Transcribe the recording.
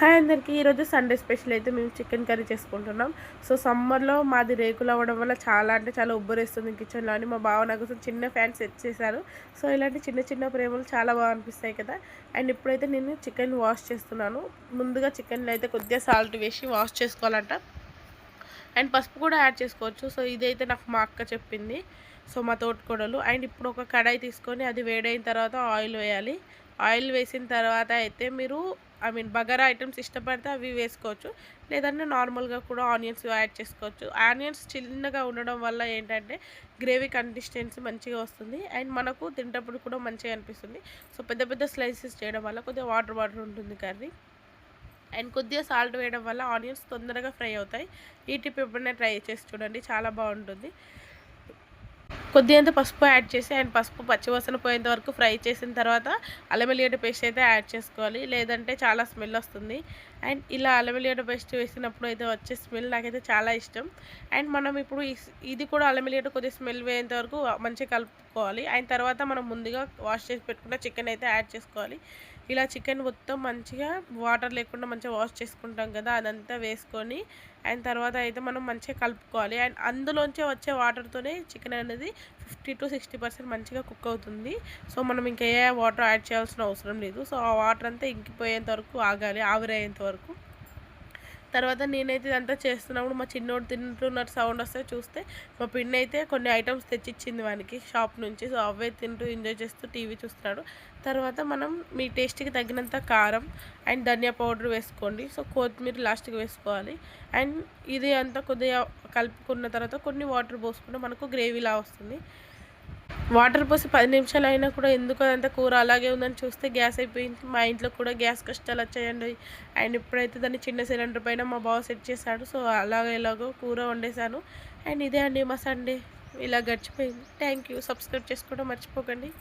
Hi అందరికీ. ఈరోజు Sunday special అయితే మేము చికెన్ కర్రీ చేసుకుంటున్నాం. సో సమ్మర్లో మాది రేకులు అవ్వడం వల్ల చాలా అంటే చాలా ఉబ్బరేస్తుంది కిచెన్లో అని మా బావ నా కోసం చిన్న ఫ్యాన్ సెట్ చేశారు. సో ఇలాంటి చిన్న చిన్న ప్రేమలు చాలా బాగా అనిపిస్తాయి కదా. అండ్ ఇప్పుడైతే నేను చికెన్ వాష్ చేస్తున్నాను. ముందుగా చికెన్లో అయితే కొద్దిగా సాల్ట్ వేసి వాష్ చేసుకోవాలంట. అండ్ పసుపు కూడా యాడ్ చేసుకోవచ్చు. సో ఇదైతే నాకు మా అక్క చెప్పింది, సో మా తోటికోడలు. అండ్ ఇప్పుడు ఒక కడాయి తీసుకొని అది వేడైన తర్వాత ఆయిల్ వేయాలి. ఆయిల్ వేసిన తర్వాత అయితే మీరు బగారా ఐటమ్స్ ఇష్టపడితే అవి వేసుకోవచ్చు, లేదంటే నార్మల్గా కూడా ఆనియన్స్ యాడ్ చేసుకోవచ్చు. ఆనియన్స్ చిన్నగా ఉండడం వల్ల ఏంటంటే గ్రేవీ కన్సిస్టెన్సీ మంచిగా వస్తుంది అండ్ మనకు తింటప్పుడు కూడా మంచిగా అనిపిస్తుంది. సో పెద్ద పెద్ద స్లైసెస్ చేయడం వల్ల కొద్దిగా వాటర్ ఉంటుంది కర్రీ. అండ్ కొద్దిగా సాల్ట్ వేయడం వల్ల ఆనియన్స్ తొందరగా ఫ్రై అవుతాయి. ఈ టిప్ ఎప్పుడైనా ట్రై చేసి చూడండి, చాలా బాగుంటుంది. కొద్దిగా పసుపు యాడ్ చేసి అండ్ పసుపు పచ్చివాసన పోయేంత వరకు ఫ్రై చేసిన తర్వాత అల్లం వెల్లిగడ్డ పేస్ట్ అయితే యాడ్ చేసుకోవాలి, లేదంటే చాలా స్మెల్ వస్తుంది. అండ్ ఇలా అల్లం వెల్లిగడ్డ పేస్ట్ వేసినప్పుడు అయితే వచ్చే స్మెల్ నాకైతే చాలా ఇష్టం. అండ్ మనం ఇప్పుడు ఇది కూడా అల్లం వెల్లిగడ్డ కొద్దిగా స్మెల్ పోయేంత వరకు మంచిగా కలుపుకోవాలి. అండ్ తర్వాత మనం ముందుగా వాష్ చేసి పెట్టుకున్న చికెన్ అయితే యాడ్ చేసుకోవాలి. ఇలా చికెన్ మొత్తం మంచిగా వాటర్ లేకుండా మంచిగా వాష్ చేసుకుంటాం కదా, అదంతా వేసుకొని అండ్ తర్వాత అయితే మనం మంచిగా కలుపుకోవాలి. అండ్ అందులోంచి వచ్చే వాటర్తోనే చికెన్ అనేది 50 to 60% మంచిగా కుక్ అవుతుంది. సో మనం ఇంకా ఏ వాటర్ యాడ్ చేయాల్సిన అవసరం లేదు. సో ఆ వాటర్ అంతా ఇంకిపోయేంత వరకు ఆగాలి, ఆవిరయ్యేంత వరకు. తర్వాత నేనైతే ఇదంతా చేస్తున్నప్పుడు మా చిన్నోడు తింటున్నట్టు సౌండ్ వస్తే చూస్తే మా పిన్ని అయితే కొన్ని ఐటమ్స్ తెచ్చిచ్చింది వానికి షాప్ నుంచి. సో అవే తింటూ ఎంజాయ్ చేస్తూ టీవీ చూస్తున్నాడు. తర్వాత మనం మీ టేస్ట్కి తగినంత కారం అండ్ ధనియా పౌడర్ వేసుకోండి. సో కొత్తిమీర లాస్ట్కి వేసుకోవాలి. అండ్ ఇది అంతా కొద్దిగా కలుపుకున్న తర్వాత కొన్ని వాటర్ పోసుకుంటే మనకు గ్రేవీలా వస్తుంది. వాటర్ పోసి 10 నిమిషాలు అయినా కూడా ఎందుకు అదంతా కూర అలాగే ఉందని చూస్తే గ్యాస్ అయిపోయింది. మా ఇంట్లో కూడా గ్యాస్ కష్టాలు వచ్చాయండి. అండ్ ఇప్పుడైతే దాన్ని చిన్న సిలిండర్ పైన మా బావ సెట్ చేశాడు. సో ఎలాగో కూర వండేశాను. అండ్ ఇదే అండి మా సండే ఇలా గడిచిపోయింది. Thank you. సబ్స్క్రైబ్ చేసుకోవడం మర్చిపోకండి.